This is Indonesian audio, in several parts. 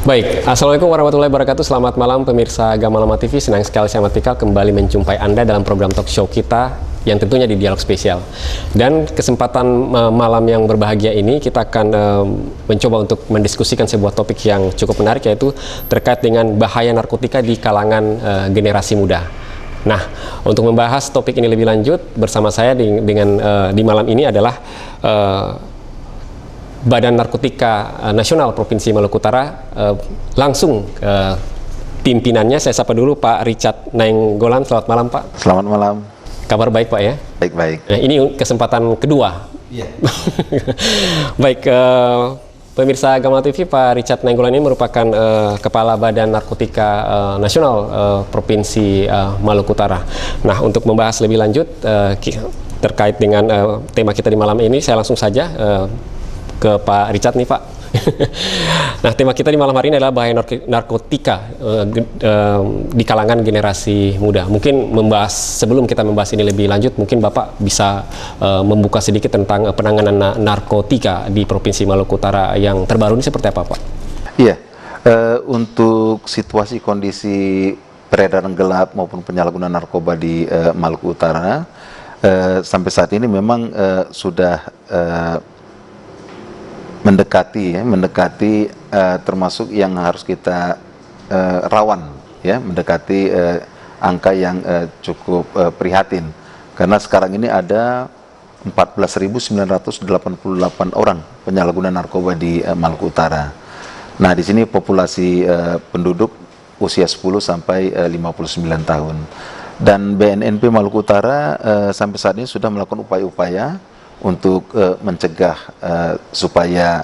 Baik, Assalamualaikum warahmatullahi wabarakatuh. Selamat malam pemirsa Gamalama TV. Senang sekali saya Ahmad Fikal kembali menjumpai Anda dalam program talk show kita yang tentunya di Dialog Spesial. Dan kesempatan malam yang berbahagia ini kita akan mencoba untuk mendiskusikan sebuah topik yang cukup menarik, yaitu terkait dengan bahaya narkotika di kalangan generasi muda. Nah, untuk membahas topik ini lebih lanjut bersama saya di malam ini adalah Badan Narkotika Nasional Provinsi Maluku Utara, langsung pimpinannya. Saya sapa dulu Pak Richard Nainggolan. Selamat malam Pak. Selamat malam. Kabar baik Pak ya? Baik-baik. Nah, ini kesempatan kedua. Iya. Baik, pemirsa Gamal TV, Pak Richard Nainggolan ini merupakan Kepala Badan Narkotika Nasional Provinsi Maluku Utara. Nah, untuk membahas lebih lanjut terkait dengan tema kita di malam ini, saya langsung saja ke Pak Richard nih Pak. Nah, tema kita di malam hari ini adalah bahaya narkotika di kalangan generasi muda. Mungkin sebelum kita membahas ini lebih lanjut, mungkin Bapak bisa membuka sedikit tentang penanganan narkotika di Provinsi Maluku Utara yang terbaru ini seperti apa Pak? Iya, untuk situasi kondisi peredaran gelap maupun penyalahgunaan narkoba di Maluku Utara sampai saat ini memang sudah mendekati termasuk yang harus kita rawan, ya, mendekati angka yang cukup prihatin, karena sekarang ini ada 14.988 orang penyalahguna narkoba di Maluku Utara. Nah, di sini populasi penduduk usia 10 sampai 59 tahun. Dan BNNP Maluku Utara sampai saat ini sudah melakukan upaya-upaya untuk mencegah supaya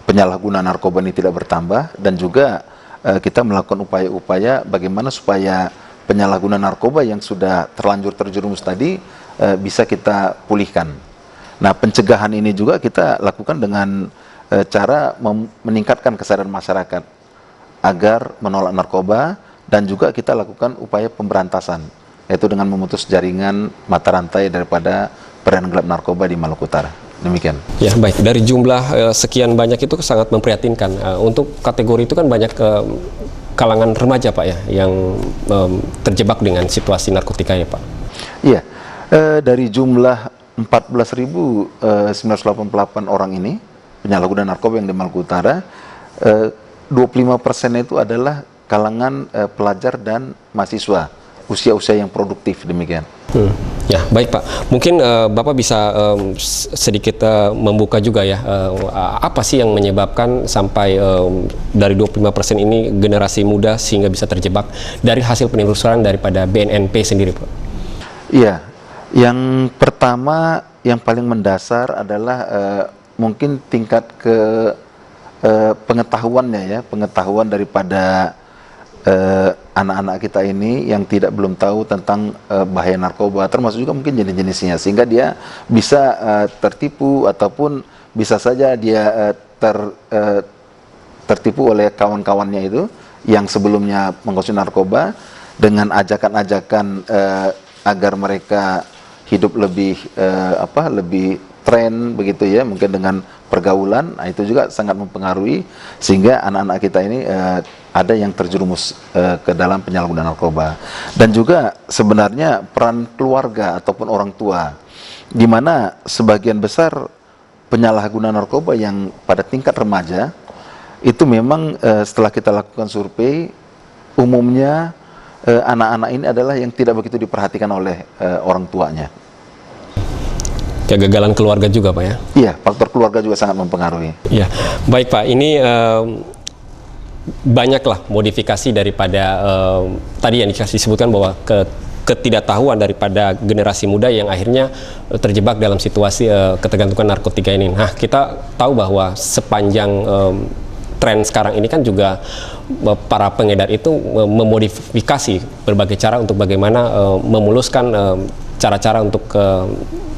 penyalahgunaan narkoba ini tidak bertambah, dan juga kita melakukan upaya-upaya bagaimana supaya penyalahgunaan narkoba yang sudah terlanjur terjerumus tadi bisa kita pulihkan. Nah, pencegahan ini juga kita lakukan dengan cara meningkatkan kesadaran masyarakat agar menolak narkoba, dan juga kita lakukan upaya pemberantasan, yaitu dengan memutus jaringan mata rantai daripada peredaran gelap narkoba di Maluku Utara. Demikian. Ya, baik. Dari jumlah sekian banyak itu sangat memprihatinkan. Untuk kategori itu kan banyak kalangan remaja Pak ya, yang terjebak dengan situasi narkotika ya Pak. Iya. Dari jumlah 14.988 orang ini penyalahguna narkoba yang di Maluku Utara, 25% itu adalah kalangan pelajar dan mahasiswa usia-usia yang produktif, demikian. Ya, baik Pak. Mungkin Bapak bisa sedikit membuka juga ya, apa sih yang menyebabkan sampai dari 25% ini generasi muda sehingga bisa terjebak, dari hasil penelusuran daripada BNNP sendiri Pak? Iya, yang pertama yang paling mendasar adalah mungkin tingkat pengetahuannya, ya, pengetahuan daripada anak-anak kita ini yang belum tahu tentang bahaya narkoba, termasuk juga mungkin jenis-jenisnya, sehingga dia bisa tertipu, ataupun bisa saja dia tertipu oleh kawan-kawannya itu yang sebelumnya mengkonsumsi narkoba dengan ajakan-ajakan agar mereka hidup lebih lebih tren begitu ya, mungkin dengan pergaulan. Nah, itu juga sangat mempengaruhi sehingga anak-anak kita ini ada yang terjerumus ke dalam penyalahgunaan narkoba. Dan juga sebenarnya peran keluarga ataupun orang tua, di mana sebagian besar penyalahgunaan narkoba yang pada tingkat remaja itu memang setelah kita lakukan survei, umumnya anak-anak ini adalah yang tidak begitu diperhatikan oleh orang tuanya. Kegagalan keluarga juga Pak ya? Iya, faktor keluarga juga sangat mempengaruhi. Iya, baik Pak. Ini banyaklah modifikasi daripada tadi yang disebutkan bahwa ketidaktahuan daripada generasi muda yang akhirnya terjebak dalam situasi ketergantungan narkotika ini. Nah, kita tahu bahwa sepanjang tren sekarang ini kan juga para pengedar itu memodifikasi berbagai cara untuk bagaimana memuluskan cara-cara untuk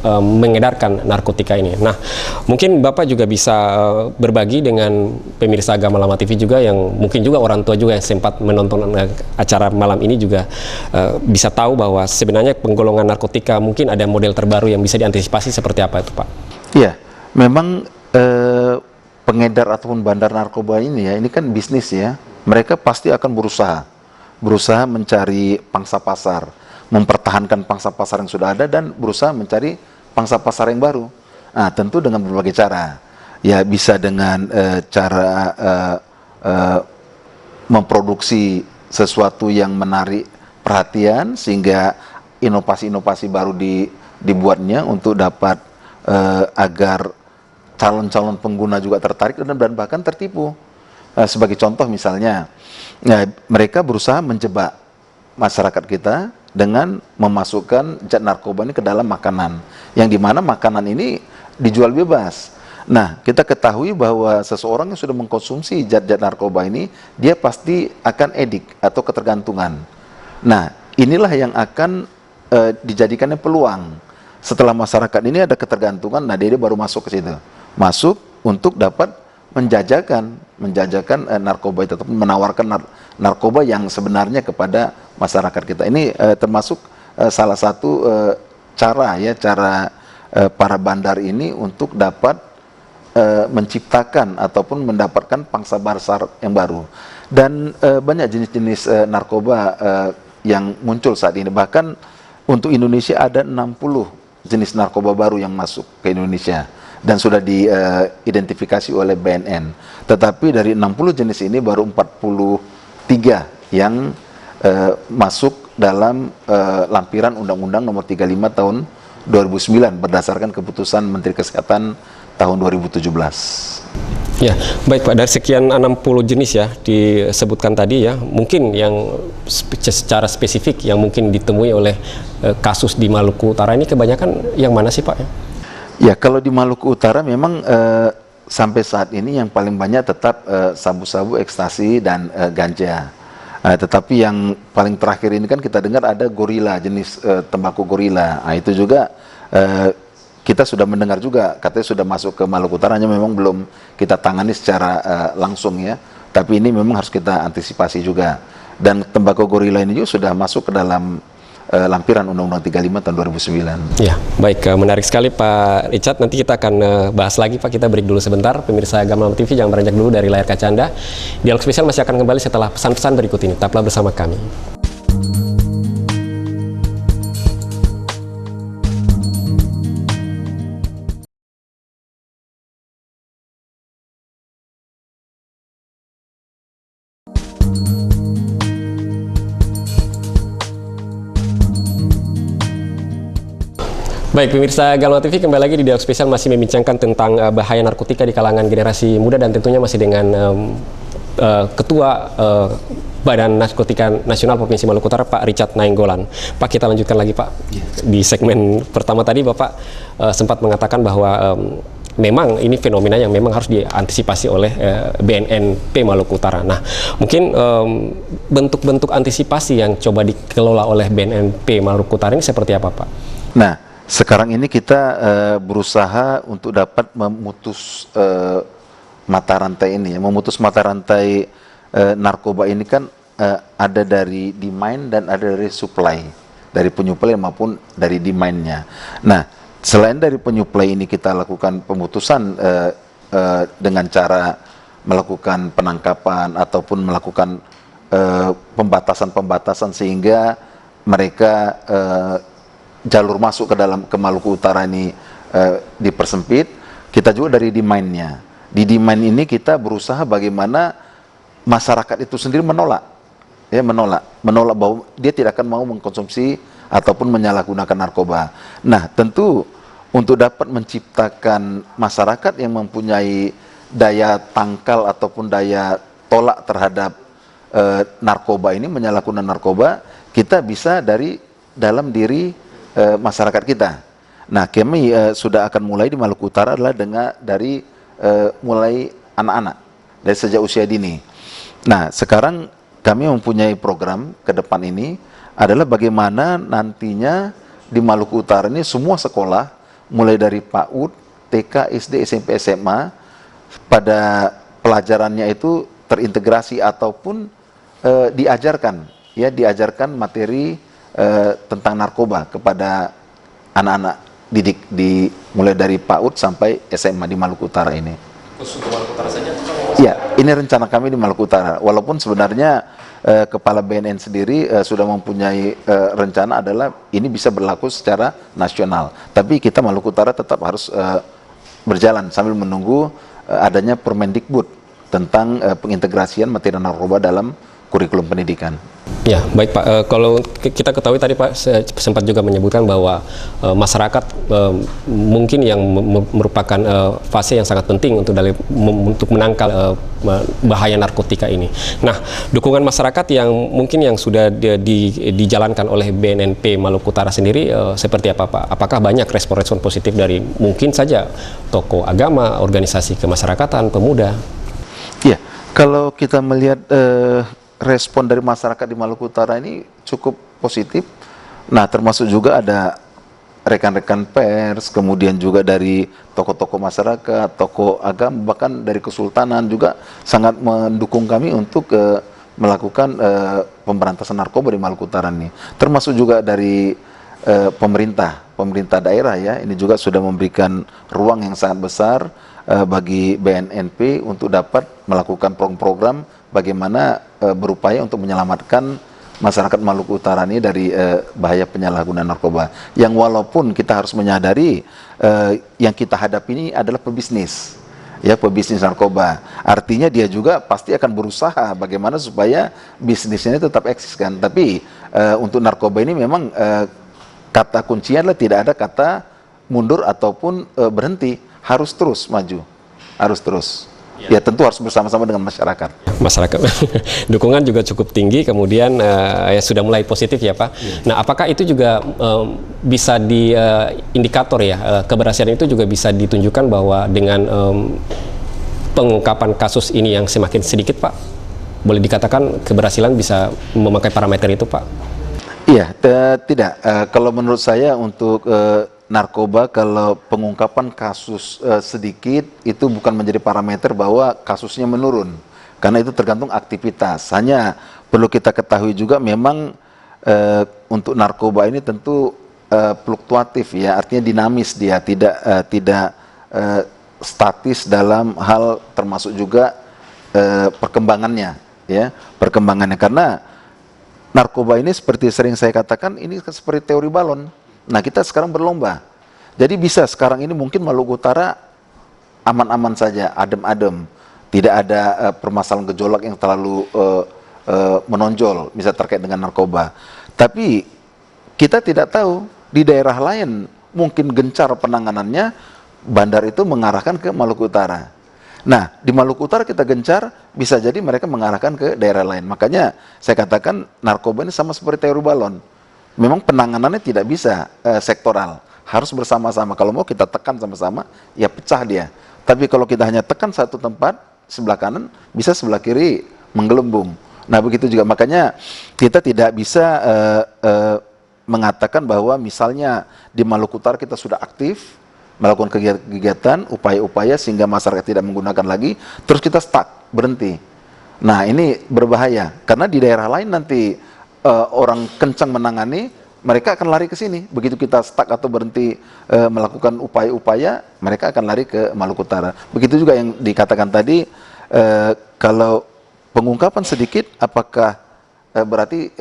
mengedarkan narkotika ini. Nah, mungkin Bapak juga bisa berbagi dengan pemirsa Gamalama TV juga, yang mungkin juga orang tua juga yang sempat menonton acara malam ini juga bisa tahu bahwa sebenarnya penggolongan narkotika mungkin ada model terbaru yang bisa diantisipasi seperti apa itu Pak? Iya, memang pengedar ataupun bandar narkoba ini ya, ini kan bisnis ya. Mereka pasti akan berusaha mencari pangsa pasar, mempertahankan pangsa pasar yang sudah ada dan berusaha mencari pangsa pasar yang baru. Nah, tentu dengan berbagai cara. Ya bisa dengan cara memproduksi sesuatu yang menarik perhatian sehingga inovasi-inovasi baru dibuatnya untuk dapat agar calon-calon pengguna juga tertarik dan bahkan tertipu. Sebagai contoh misalnya, mereka berusaha menjebak masyarakat kita dengan memasukkan zat narkoba ini ke dalam makanan, yang dimana makanan ini dijual bebas. Nah, kita ketahui bahwa seseorang yang sudah mengkonsumsi zat-zat narkoba ini, dia pasti akan edik atau ketergantungan. Nah, inilah yang akan dijadikannya peluang. Setelah masyarakat ini ada ketergantungan, nah dia baru masuk ke situ. Masuk untuk dapat menjajakan narkoba itu, ataupun menawarkan narkoba yang sebenarnya kepada masyarakat kita. Ini termasuk salah satu cara para bandar ini untuk dapat menciptakan ataupun mendapatkan pangsa pasar yang baru. Dan banyak jenis-jenis narkoba yang muncul saat ini. Bahkan untuk Indonesia ada 60 jenis narkoba baru yang masuk ke Indonesia dan sudah diidentifikasi oleh BNN. Tetapi dari 60 jenis ini baru 43 yang masuk dalam lampiran Undang-Undang Nomor 35 Tahun 2009 berdasarkan keputusan Menteri Kesehatan tahun 2017. Ya, baik Pak, dari sekian 60 jenis ya disebutkan tadi ya, mungkin yang secara spesifik yang mungkin ditemui oleh kasus di Maluku Utara ini kebanyakan yang mana sih Pak? Ya, kalau di Maluku Utara memang sampai saat ini yang paling banyak tetap sabu-sabu, ekstasi, dan ganja. Tetapi yang paling terakhir ini kan kita dengar ada gorila, jenis tembakau gorila. Nah, itu juga kita sudah mendengar juga katanya sudah masuk ke Maluku Utara, hanya memang belum kita tangani secara langsung ya. Tapi ini memang harus kita antisipasi juga. Dan tembakau gorila ini juga sudah masuk ke dalam lampiran Undang-Undang 35 tahun 2009. Ya, baik, menarik sekali Pak Richard. Nanti kita akan bahas lagi Pak. Kita break dulu sebentar. Pemirsa Gamalam TV jangan beranjak dulu dari layar kaca Anda. Dialog spesial masih akan kembali setelah pesan-pesan berikut ini. Tetaplah bersama kami. Baik, pemirsa Gamalam TV, kembali lagi di dialog spesial masih membincangkan tentang bahaya narkotika di kalangan generasi muda, dan tentunya masih dengan Ketua Badan Narkotika Nasional Provinsi Maluku Utara, Pak Richard Nainggolan. Pak, kita lanjutkan lagi Pak. Di segmen pertama tadi Bapak sempat mengatakan bahwa memang ini fenomena yang memang harus diantisipasi oleh BNNP Maluku Utara. Nah, mungkin bentuk-bentuk antisipasi yang coba dikelola oleh BNNP Maluku Utara ini seperti apa Pak? Nah, sekarang ini kita berusaha untuk dapat memutus mata rantai ini. Memutus mata rantai narkoba ini kan ada dari demand dan ada dari supply, dari penyuplai maupun dari demand-nya. Nah, selain dari penyuplai ini kita lakukan pemutusan dengan cara melakukan penangkapan ataupun melakukan pembatasan-pembatasan sehingga mereka jalur masuk ke Maluku Utara ini dipersempit. Kita juga dari demand-nya. Di demand ini kita berusaha bagaimana masyarakat itu sendiri menolak bahwa dia tidak akan mau mengkonsumsi ataupun menyalahgunakan narkoba. Nah, tentu untuk dapat menciptakan masyarakat yang mempunyai daya tangkal ataupun daya tolak terhadap narkoba ini, menyalahgunakan narkoba, kita bisa dari dalam diri masyarakat kita. Nah, kami sudah akan mulai di Maluku Utara adalah dari mulai anak-anak, dari sejak usia dini. Nah, sekarang kami mempunyai program ke depan ini adalah bagaimana nantinya di Maluku Utara ini semua sekolah, mulai dari PAUD, TK, SD, SMP, SMA, pada pelajarannya itu terintegrasi ataupun diajarkan materi tentang narkoba kepada anak-anak didik mulai dari PAUD sampai SMA di Maluku Utara ini. Ini rencana kami di Maluku Utara. Walaupun sebenarnya Kepala BNN sendiri sudah mempunyai rencana adalah ini bisa berlaku secara nasional. Tapi kita Maluku Utara tetap harus berjalan sambil menunggu adanya Permendikbud tentang pengintegrasian materi narkoba dalam kurikulum pendidikan. Ya, baik Pak. Kalau kita ketahui tadi Pak sempat juga menyebutkan bahwa masyarakat mungkin yang merupakan fase yang sangat penting untuk menangkal bahaya narkotika ini. Nah, dukungan masyarakat yang mungkin yang sudah dijalankan oleh BNNP Maluku Utara sendiri seperti apa Pak? Apakah banyak respon-respon positif dari mungkin saja tokoh agama, organisasi kemasyarakatan, pemuda? Iya, kalau kita melihat respon dari masyarakat di Maluku Utara ini cukup positif. Nah, termasuk juga ada rekan-rekan pers, kemudian juga dari tokoh-tokoh masyarakat, tokoh agama, bahkan dari kesultanan juga sangat mendukung kami untuk melakukan pemberantasan narkoba di Maluku Utara ini. Termasuk juga dari pemerintah daerah ya, ini juga sudah memberikan ruang yang sangat besar bagi BNNP untuk dapat melakukan program-program bagaimana berupaya untuk menyelamatkan masyarakat Maluku Utara ini dari bahaya penyalahgunaan narkoba. Yang walaupun kita harus menyadari yang kita hadapi ini adalah pebisnis, ya pebisnis narkoba. Artinya dia juga pasti akan berusaha bagaimana supaya bisnisnya tetap eksis kan. Tapi untuk narkoba ini memang kata kuncinya adalah tidak ada kata mundur ataupun berhenti, harus terus maju, harus terus. Ya tentu harus bersama-sama dengan masyarakat. Masyarakat dukungan juga cukup tinggi, kemudian ya sudah mulai positif ya Pak. Nah, apakah itu juga bisa di indikator ya keberhasilan itu juga bisa ditunjukkan bahwa dengan pengungkapan kasus ini yang semakin sedikit Pak, boleh dikatakan keberhasilan bisa memakai parameter itu Pak? Iya, tidak. Kalau menurut saya untuk narkoba, kalau pengungkapan kasus sedikit itu bukan menjadi parameter bahwa kasusnya menurun, karena itu tergantung aktivitas. Hanya perlu kita ketahui juga memang untuk narkoba ini tentu fluktuatif ya, artinya dinamis, dia tidak statis dalam hal termasuk juga perkembangannya ya, perkembangannya. Karena narkoba ini seperti sering saya katakan ini seperti teori balon. Nah, kita sekarang berlomba. Jadi bisa sekarang ini mungkin Maluku Utara aman-aman saja, adem-adem. Tidak ada permasalahan gejolak yang terlalu menonjol, bisa terkait dengan narkoba. Tapi kita tidak tahu, di daerah lain mungkin gencar penanganannya, bandar itu mengarahkan ke Maluku Utara. Nah, di Maluku Utara kita gencar, bisa jadi mereka mengarahkan ke daerah lain. Makanya saya katakan narkoba ini sama seperti teori balon. Memang penanganannya tidak bisa sektoral, harus bersama-sama. Kalau mau kita tekan sama-sama, ya pecah dia. Tapi kalau kita hanya tekan satu tempat, sebelah kanan, bisa sebelah kiri menggelembung. Nah, begitu juga. Makanya kita tidak bisa mengatakan bahwa misalnya di Maluku Utara kita sudah aktif, melakukan kegiatan, upaya-upaya sehingga masyarakat tidak menggunakan lagi, terus kita stuck, berhenti. Nah, ini berbahaya, karena di daerah lain nanti orang kencang menangani, mereka akan lari ke sini. Begitu kita stuck atau berhenti melakukan upaya-upaya, mereka akan lari ke Maluku Utara. Begitu juga yang dikatakan tadi, kalau pengungkapan sedikit, apakah berarti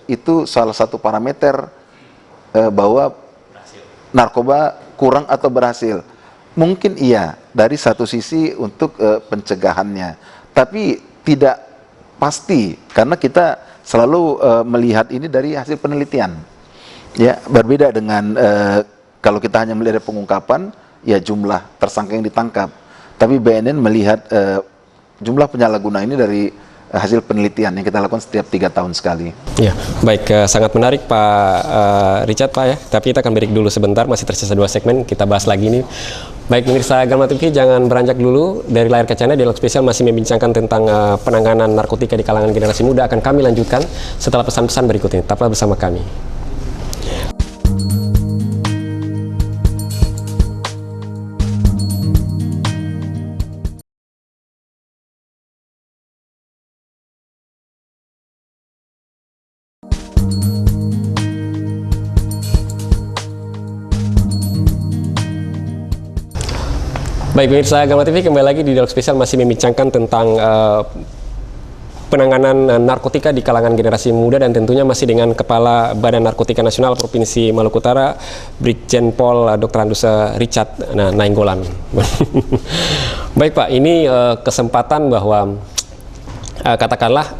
itu salah satu parameter bahwa narkoba kurang atau berhasil? Mungkin iya, dari satu sisi untuk pencegahannya. Tapi tidak pasti, karena kita selalu melihat ini dari hasil penelitian. Ya, berbeda dengan kalau kita hanya melihat pengungkapan, ya jumlah tersangka yang ditangkap. Tapi BNN melihat jumlah penyalahguna ini dari hasil penelitian yang kita lakukan setiap 3 tahun sekali. Ya, baik, sangat menarik Pak Richard Pak ya. Tapi kita akan break dulu sebentar, masih tersisa 2 segmen, kita bahas lagi nih. Baik pemirsa Galma TV, jangan beranjak dulu dari layar kacanya. Dialog spesial masih membincangkan tentang penanganan narkotika di kalangan generasi muda. Akan kami lanjutkan setelah pesan-pesan berikut ini. Tetaplah bersama kami. Baik pemirsa Gama TV, kembali lagi di Dialog Spesial masih membincangkan tentang penanganan narkotika di kalangan generasi muda, dan tentunya masih dengan Kepala Badan Narkotika Nasional Provinsi Maluku Utara, Brigjen Pol Dr. Andusa Richard Nainggolan. Baik Pak, ini kesempatan bahwa katakanlah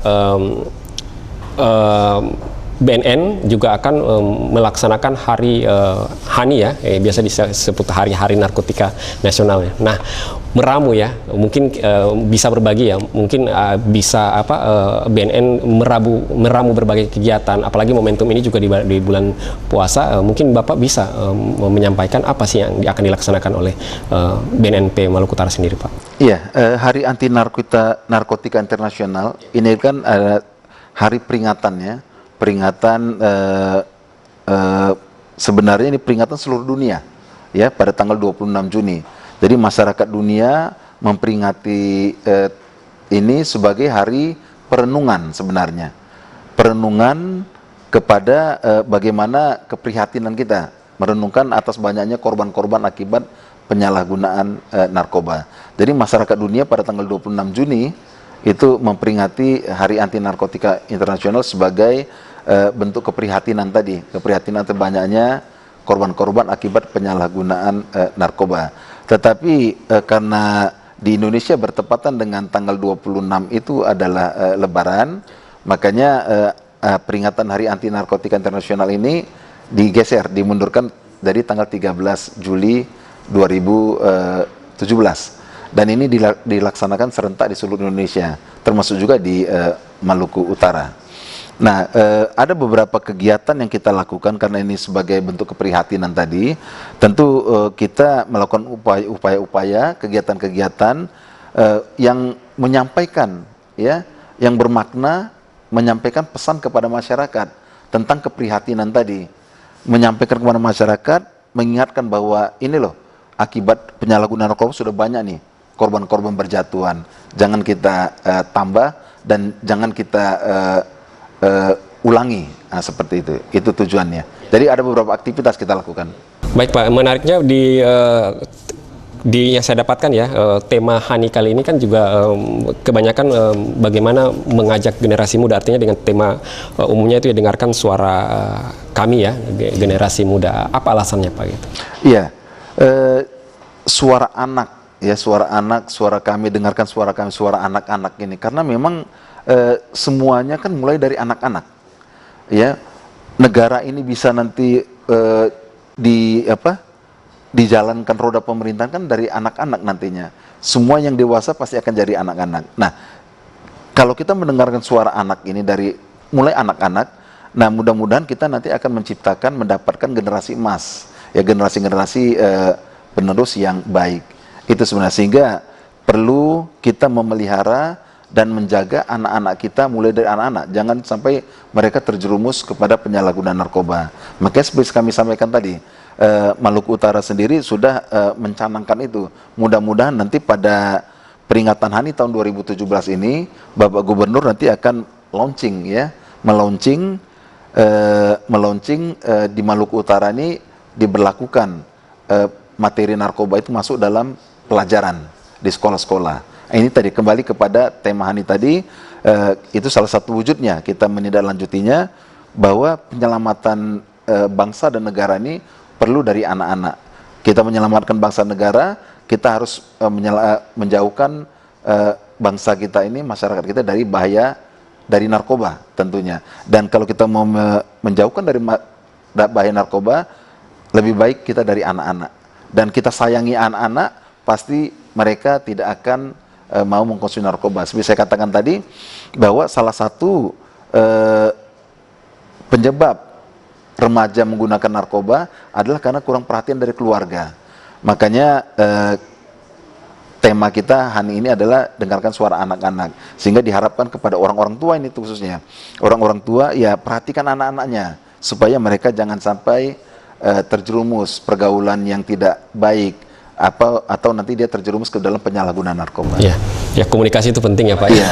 BNN juga akan melaksanakan hari HANI ya, biasa disebut hari-hari narkotika nasional ya. Nah, meramu ya, mungkin bisa berbagi ya, mungkin bisa BNN meramu berbagai kegiatan, apalagi momentum ini juga di bulan puasa, mungkin Bapak bisa menyampaikan apa sih yang akan dilaksanakan oleh BNNP Maluku Utara sendiri, Pak? Iya, Hari Anti Narkotika Internasional ini kan hari peringatannya. Peringatan sebenarnya ini peringatan seluruh dunia ya pada tanggal 26 Juni. Jadi masyarakat dunia memperingati ini sebagai hari perenungan sebenarnya. Perenungan kepada bagaimana keprihatinan kita, merenungkan atas banyaknya korban-korban akibat penyalahgunaan narkoba. Jadi masyarakat dunia pada tanggal 26 Juni itu memperingati Hari Anti Narkotika Internasional sebagai bentuk keprihatinan tadi, keprihatinan terbanyaknya korban-korban akibat penyalahgunaan narkoba. Tetapi karena di Indonesia bertepatan dengan tanggal 26 itu adalah Lebaran, makanya peringatan Hari Anti Narkotika Internasional ini digeser, dimundurkan dari tanggal 13 Juli 2017. Dan ini dilaksanakan serentak di seluruh Indonesia, termasuk juga di Maluku Utara. Nah, ada beberapa kegiatan yang kita lakukan karena ini sebagai bentuk keprihatinan tadi. Tentu kita melakukan upaya-upaya, kegiatan-kegiatan yang menyampaikan, ya, yang bermakna, menyampaikan pesan kepada masyarakat tentang keprihatinan tadi, menyampaikan kepada masyarakat, mengingatkan bahwa ini loh akibat penyalahgunaan narkoba sudah banyak nih korban-korban berjatuhan. Jangan kita tambah dan jangan kita ulangi, seperti itu tujuannya. Jadi ada beberapa aktivitas kita lakukan. Baik Pak, menariknya di yang saya dapatkan ya, tema HANI kali ini kan juga kebanyakan bagaimana mengajak generasi muda, artinya dengan tema umumnya itu ya dengarkan suara kami ya, generasi muda. Apa alasannya Pak gitu? Iya, suara anak ya, suara kami, dengarkan suara kami, suara anak-anak ini, karena memang semuanya kan mulai dari anak-anak, ya. Negara ini bisa nanti dijalankan roda pemerintahan kan dari anak-anak nantinya. Semua yang dewasa pasti akan jadi anak-anak. Nah, kalau kita mendengarkan suara anak ini dari mulai anak-anak, nah mudah-mudahan kita nanti akan mendapatkan generasi emas, ya, generasi-generasi penerus yang baik. Itu sebenarnya, sehingga perlu kita memelihara dan menjaga anak-anak kita mulai dari anak-anak, jangan sampai mereka terjerumus kepada penyalahgunaan narkoba. Makanya seperti kami sampaikan tadi, Maluku Utara sendiri sudah mencanangkan itu. Mudah-mudahan nanti pada peringatan HANI tahun 2017 ini, Bapak Gubernur nanti akan launching ya, meluncing di Maluku Utara ini diberlakukan materi narkoba itu masuk dalam pelajaran di sekolah-sekolah. Ini tadi kembali kepada tema HANI tadi, itu salah satu wujudnya kita menindaklanjutinya, bahwa penyelamatan bangsa dan negara ini perlu dari anak-anak. Kita menyelamatkan bangsa negara, kita harus menjauhkan bangsa kita ini, masyarakat kita dari bahaya dari narkoba tentunya. Dan kalau kita mau menjauhkan dari bahaya narkoba, lebih baik kita dari anak-anak. Dan kita sayangi anak-anak, pasti mereka tidak akan mau mengkonsumsi narkoba. Seperti saya katakan tadi, bahwa salah satu penyebab remaja menggunakan narkoba adalah karena kurang perhatian dari keluarga. Makanya tema kita HANI ini adalah dengarkan suara anak-anak, sehingga diharapkan kepada orang-orang tua ini khususnya. Orang-orang tua ya perhatikan anak-anaknya, supaya mereka jangan sampai terjerumus pergaulan yang tidak baik, atau nanti dia terjerumus ke dalam penyalahgunaan narkoba. Ya, komunikasi itu penting ya Pak. Ya.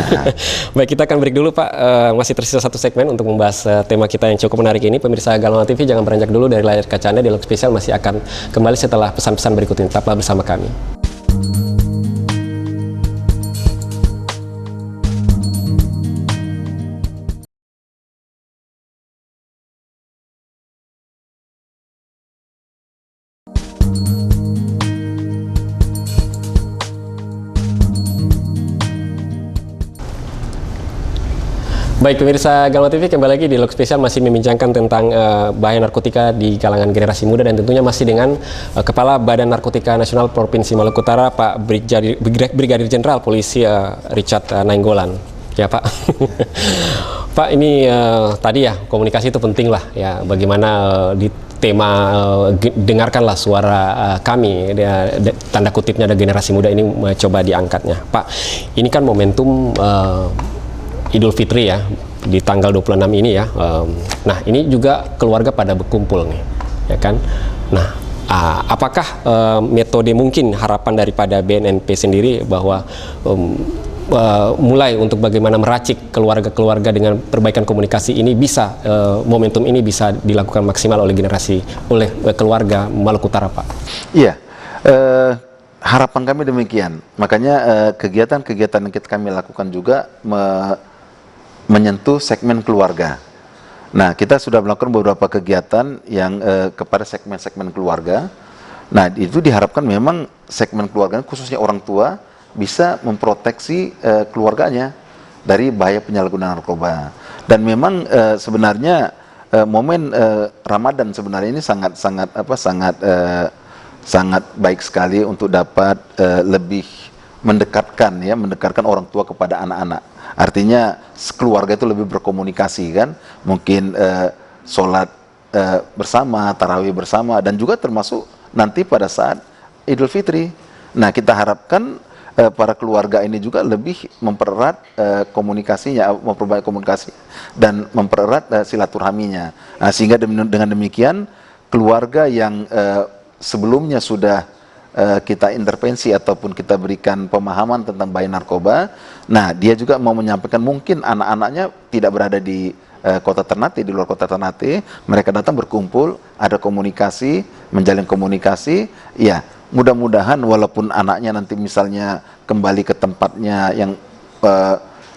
Baik, kita akan break dulu Pak. Masih tersisa satu segmen untuk membahas tema kita yang cukup menarik ini. Pemirsa Galma TV, jangan beranjak dulu dari layar kaca Anda. Dialog Spesial masih akan kembali setelah pesan-pesan berikut ini. Tetaplah bersama kami. Baik pemirsa Galma TV, kembali lagi di Log Spesial masih membincangkan tentang bahaya narkotika di kalangan generasi muda, dan tentunya masih dengan Kepala Badan Narkotika Nasional Provinsi Maluku Utara, Pak Brigadir Jenderal Polisi Richard Nainggolan. Ya Pak, Pak ini tadi ya komunikasi itu penting lah ya, bagaimana di tema dengarkanlah suara kami, tanda kutipnya ada generasi muda ini coba diangkatnya. Pak, ini kan momentum Idul Fitri ya, di tanggal 26 ini ya. Nah, ini juga keluarga pada berkumpul nih, ya kan? Nah, apakah metode mungkin harapan daripada BNNP sendiri bahwa mulai untuk bagaimana meracik keluarga-keluarga dengan perbaikan komunikasi ini bisa, momentum ini bisa dilakukan maksimal oleh keluarga Maluku Utara, Pak? Iya. Harapan kami demikian. Makanya kegiatan-kegiatan yang kami lakukan juga menyentuh segmen keluarga. Nah, kita sudah melakukan beberapa kegiatan yang kepada segmen-segmen keluarga. Nah, itu diharapkan memang segmen keluarga, khususnya orang tua, bisa memproteksi keluarganya dari bahaya penyalahgunaan narkoba. Dan memang sebenarnya momen Ramadan sebenarnya ini sangat baik sekali untuk dapat lebih mendekatkan orang tua kepada anak-anak. Artinya keluarga itu lebih berkomunikasi kan, mungkin sholat bersama, tarawih bersama, dan juga termasuk nanti pada saat Idul Fitri. Nah, kita harapkan para keluarga ini juga lebih mempererat komunikasinya, memperbaiki komunikasi dan mempererat silaturahminya. Nah, sehingga dengan demikian keluarga yang sebelumnya sudah kita intervensi ataupun kita berikan pemahaman tentang bahaya narkoba, nah dia juga mau menyampaikan, mungkin anak-anaknya tidak berada di kota Ternate, di luar kota Ternate, mereka datang berkumpul, ada komunikasi, menjalin komunikasi, ya mudah-mudahan walaupun anaknya nanti misalnya kembali ke tempatnya yang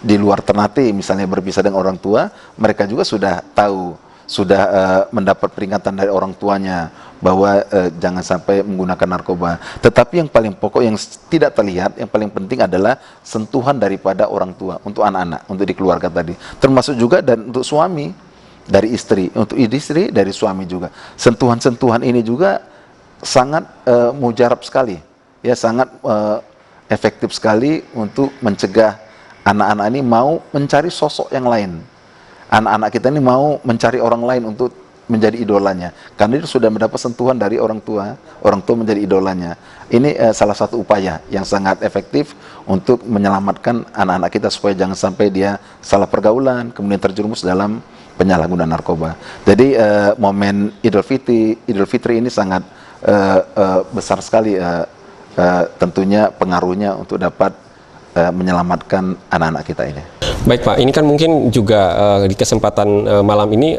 di luar Ternate, misalnya berpisah dengan orang tua, mereka juga sudah tahu, sudah mendapat peringatan dari orang tuanya bahwa jangan sampai menggunakan narkoba. Tetapi yang paling pokok, yang tidak terlihat, yang paling penting adalah sentuhan daripada orang tua untuk anak-anak, untuk di keluarga tadi. Termasuk juga dan untuk suami dari istri, untuk istri dari suami juga. Sentuhan-sentuhan ini juga sangat mujarab sekali, ya sangat efektif sekali untuk mencegah anak-anak ini mau mencari sosok yang lain. Anak-anak kita ini mau mencari orang lain untuk menjadi idolanya, karena dia sudah mendapat sentuhan dari orang tua menjadi idolanya. Ini salah satu upaya yang sangat efektif untuk menyelamatkan anak-anak kita supaya jangan sampai dia salah pergaulan, kemudian terjerumus dalam penyalahgunaan narkoba. Jadi momen Idul Fitri ini sangat besar sekali tentunya pengaruhnya untuk dapat menyelamatkan anak-anak kita ini. Baik Pak, ini kan mungkin juga di kesempatan malam ini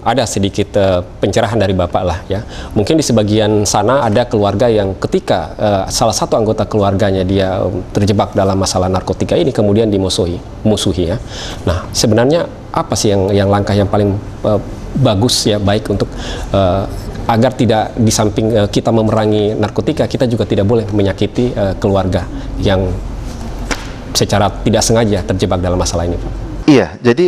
ada sedikit pencerahan dari Bapak lah ya. Mungkin di sebagian sana ada keluarga yang ketika salah satu anggota keluarganya dia terjebak dalam masalah narkotika ini kemudian musuhi ya. Nah, sebenarnya apa sih yang langkah yang paling bagus ya, baik untuk agar tidak di samping kita memerangi narkotika, kita juga tidak boleh menyakiti keluarga yang secara tidak sengaja terjebak dalam masalah ini, Pak? Iya, jadi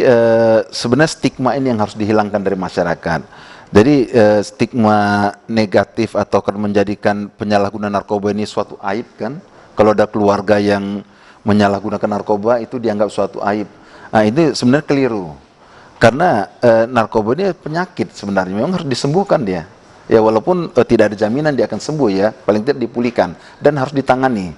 sebenarnya stigma ini yang harus dihilangkan dari masyarakat. Jadi stigma negatif atau akan menjadikan penyalahgunaan narkoba ini suatu aib kan. Kalau ada keluarga yang menyalahgunakan narkoba itu dianggap suatu aib. Nah, ini sebenarnya keliru. Karena narkoba ini penyakit sebenarnya, memang harus disembuhkan dia. Ya walaupun tidak ada jaminan dia akan sembuh ya, paling tidak dipulihkan dan harus ditangani.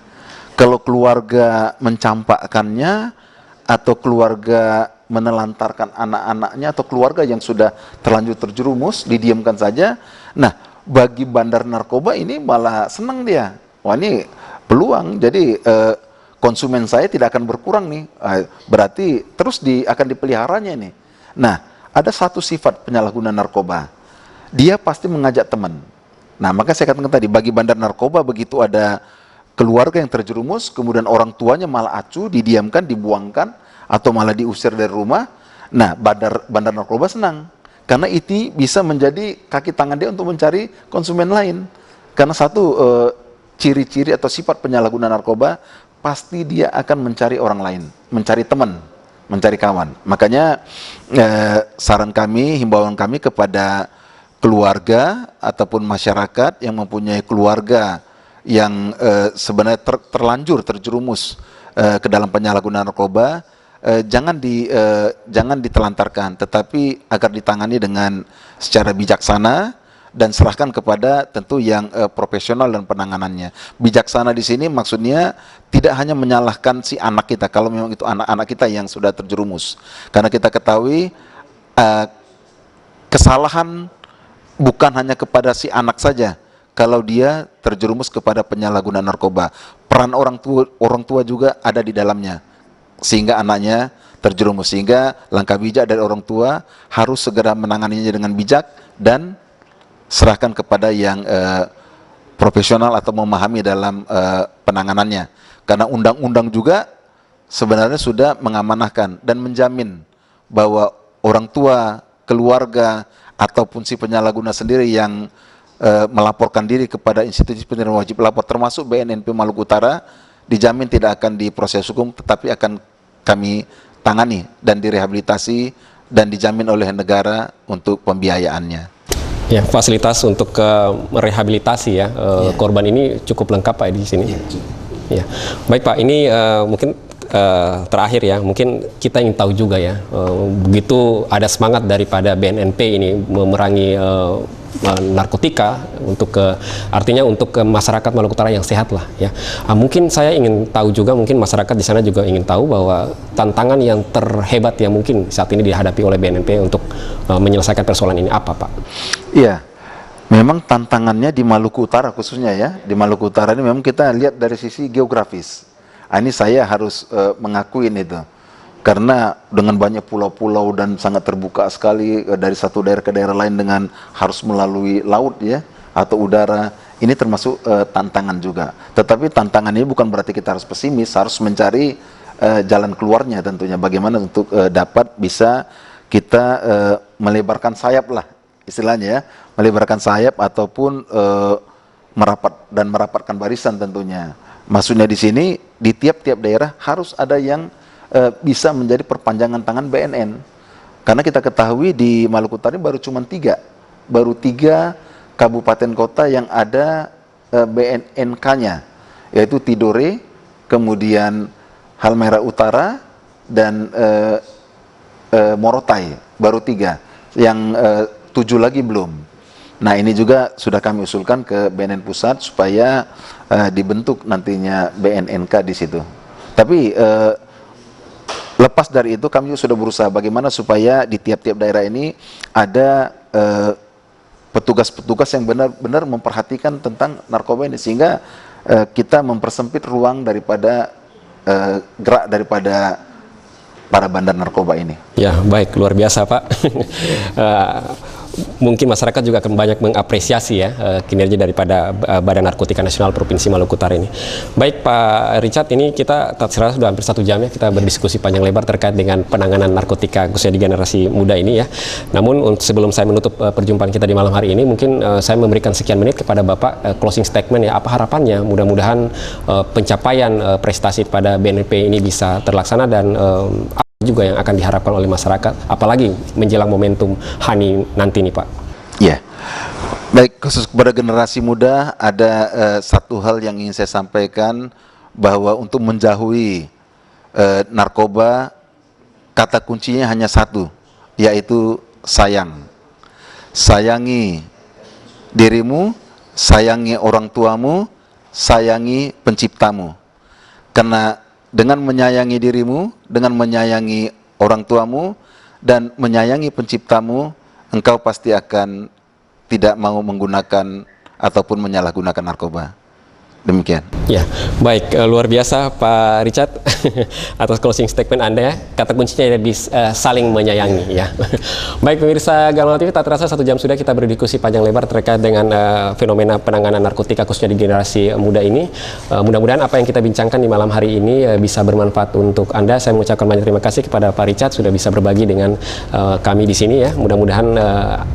Kalau keluarga mencampakkannya atau keluarga menelantarkan anak-anaknya atau keluarga yang sudah terlanjur terjerumus didiamkan saja, nah bagi bandar narkoba ini malah senang dia. Wah ini peluang, jadi konsumen saya tidak akan berkurang nih, berarti terus akan dipeliharanya nih. Nah ada satu sifat penyalahgunaan narkoba, dia pasti mengajak teman. Nah maka saya katakan tadi, bagi bandar narkoba begitu ada keluarga yang terjerumus, kemudian orang tuanya malah acuh, didiamkan, dibuangkan, atau malah diusir dari rumah. Nah, bandar narkoba senang, karena itu bisa menjadi kaki tangan dia untuk mencari konsumen lain. Karena satu ciri-ciri atau sifat penyalahguna narkoba, pasti dia akan mencari orang lain, mencari teman, mencari kawan. Makanya saran kami, himbauan kami kepada keluarga ataupun masyarakat yang mempunyai keluarga yang sebenarnya terlanjur terjerumus ke dalam penyalahgunaan narkoba, jangan ditelantarkan, tetapi agar ditangani dengan secara bijaksana dan serahkan kepada tentu yang profesional dan penanganannya. Bijaksana di sini maksudnya tidak hanya menyalahkan si anak kita kalau memang itu anak-anak kita yang sudah terjerumus, karena kita ketahui kesalahan bukan hanya kepada si anak saja. Kalau dia terjerumus kepada penyalahgunaan narkoba, peran orang tua juga ada di dalamnya, sehingga anaknya terjerumus. Sehingga langkah bijak dari orang tua harus segera menanganinya dengan bijak dan serahkan kepada yang profesional atau memahami dalam penanganannya. Karena undang-undang juga sebenarnya sudah mengamanahkan dan menjamin bahwa orang tua, keluarga, ataupun si penyalahguna sendiri yang melaporkan diri kepada institusi penerima wajib lapor termasuk BNNP Maluku Utara, dijamin tidak akan diproses hukum, tetapi akan kami tangani dan direhabilitasi dan dijamin oleh negara untuk pembiayaannya. Ya, fasilitas untuk merehabilitasi ya, korban ini cukup lengkap Pak di sini. Ya, baik Pak, ini mungkin terakhir ya, mungkin kita ingin tahu juga ya, begitu ada semangat daripada BNNP ini memerangi narkotika untuk artinya untuk masyarakat Maluku Utara yang sehat lah ya. Mungkin saya ingin tahu juga, mungkin masyarakat di sana juga ingin tahu bahwa tantangan yang terhebat yang mungkin saat ini dihadapi oleh BNNP untuk menyelesaikan persoalan ini apa Pak? Iya, memang tantangannya di Maluku Utara khususnya ya, di Maluku Utara ini memang kita lihat dari sisi geografis. Ini saya harus mengakuin itu. Karena dengan banyak pulau-pulau dan sangat terbuka sekali dari satu daerah ke daerah lain dengan harus melalui laut ya atau udara, ini termasuk tantangan juga. Tetapi tantangan ini bukan berarti kita harus pesimis, harus mencari jalan keluarnya tentunya. Bagaimana untuk dapat bisa kita melebarkan sayap lah istilahnya ya, melebarkan sayap ataupun merapatkan barisan tentunya. Maksudnya di sini di tiap-tiap daerah harus ada yang bisa menjadi perpanjangan tangan BNN, karena kita ketahui di Maluku Utara baru cuma tiga kabupaten kota yang ada BNNK-nya, yaitu Tidore, kemudian Halmahera Utara dan Morotai, baru 3, yang 7 lagi belum. Nah ini juga sudah kami usulkan ke BNN Pusat supaya dibentuk nantinya BNNK di situ. Tapi lepas dari itu kami juga sudah berusaha bagaimana supaya di tiap-tiap daerah ini ada petugas-petugas yang benar-benar memperhatikan tentang narkoba ini, sehingga kita mempersempit ruang daripada gerak daripada para bandar narkoba ini. Ya baik, luar biasa Pak. Mungkin masyarakat juga akan banyak mengapresiasi ya kinerja daripada Badan Narkotika Nasional Provinsi Maluku Utara ini. Baik Pak Richard, ini kita sudah hampir 1 jam ya kita berdiskusi panjang lebar terkait dengan penanganan narkotika khususnya di generasi muda ini ya. Namun sebelum saya menutup perjumpaan kita di malam hari ini, mungkin saya memberikan sekian menit kepada Bapak closing statement ya, apa harapannya mudah-mudahan pencapaian prestasi pada BNNP ini bisa terlaksana dan juga yang akan diharapkan oleh masyarakat, apalagi menjelang momentum HANI nanti nih Pak. Ya, baik, khusus kepada generasi muda ada satu hal yang ingin saya sampaikan, bahwa untuk menjauhi narkoba, kata kuncinya hanya satu, yaitu sayang. Sayangi dirimu, sayangi orang tuamu, sayangi penciptamu. Karena dengan menyayangi dirimu, dengan menyayangi orang tuamu, dan menyayangi penciptamu, engkau pasti akan tidak mau menggunakan ataupun menyalahgunakan narkoba. Demikian. Ya, baik, luar biasa Pak Richard atas closing statement Anda ya. Kata kuncinya ada di saling menyayangi ya. Baik pemirsa Gamal TV, tak terasa 1 jam sudah kita berdiskusi panjang lebar terkait dengan fenomena penanganan narkotika khususnya di generasi muda ini. Mudah-mudahan apa yang kita bincangkan di malam hari ini bisa bermanfaat untuk Anda. Saya mengucapkan banyak terima kasih kepada Pak Richard sudah bisa berbagi dengan kami di sini ya. Mudah-mudahan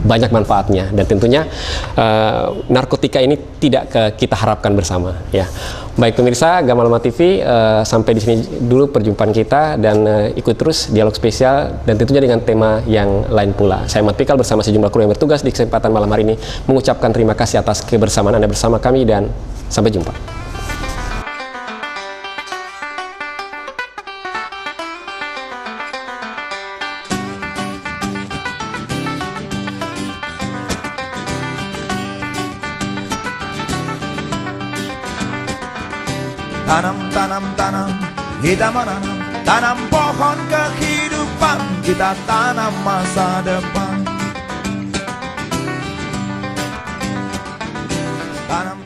banyak manfaatnya dan tentunya narkotika ini tidak kita harapkan bersama ya. Baik pemirsa Gamalama TV, sampai di sini dulu perjumpaan kita dan ikut terus dialog spesial dan tentunya dengan tema yang lain pula. Saya Mat Pikal bersama sejumlah kru yang bertugas di kesempatan malam hari ini mengucapkan terima kasih atas kebersamaan Anda bersama kami dan sampai jumpa. Tanam, kita menanam, tanam pohon kehidupan, kita tanam masa depan. Tanam